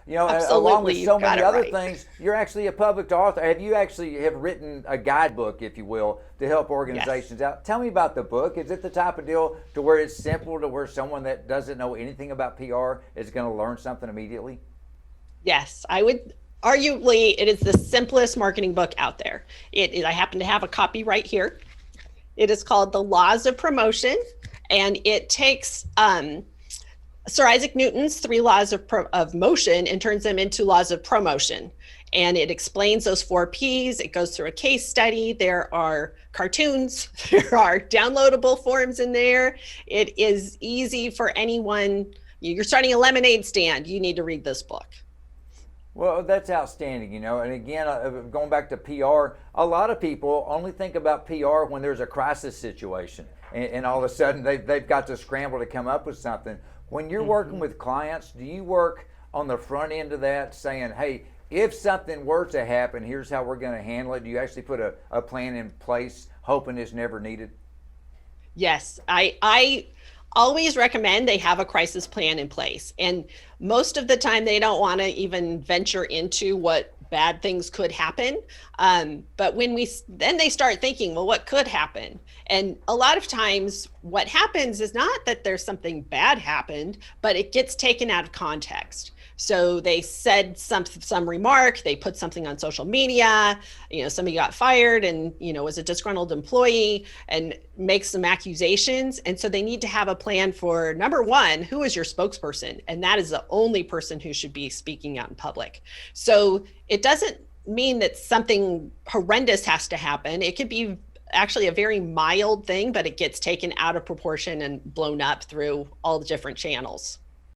Along with Absolutely, so you've got many it other right. things, you're actually a public author. Have you actually have written a guidebook, if you will, to help Yes. organizations out? Tell me about the book. Is it the type of deal to where it's simple, to where someone that doesn't know anything about PR is going to learn something immediately? Yes, I would arguably it is the simplest marketing book out there. I happen to have a copy right here. It is called The Laws of Promotion, and it takes Sir Isaac Newton's three laws of motion and turns them into laws of promotion. And it explains those four P's. It goes through a case study. There are cartoons, there are downloadable forms in there. It is easy for anyone. You're starting a lemonade stand, you need to read this book. Well, that's outstanding, And again, going back to PR, a lot of people only think about PR when there's a crisis situation, and all of a sudden they've got to scramble to come up with something. When you're working with clients, do you work on the front end of that, saying, "Hey, if something were to happen, here's how we're going to handle it"? Do you actually put a plan in place, hoping it's never needed? Yes, I always recommend they have a crisis plan in place. And most of the time, they don't want to even venture into what bad things could happen. But when then they start thinking, well, what could happen? And a lot of times, what happens is not that there's something bad happened, but it gets taken out of context. So they said some remark, they put something on social media, somebody got fired and, was a disgruntled employee and makes some accusations. And so they need to have a plan for, number one, who is your spokesperson? And that is the only person who should be speaking out in public. So it doesn't mean that something horrendous has to happen. It could be actually a very mild thing, but it gets taken out of proportion and blown up through all the different channels.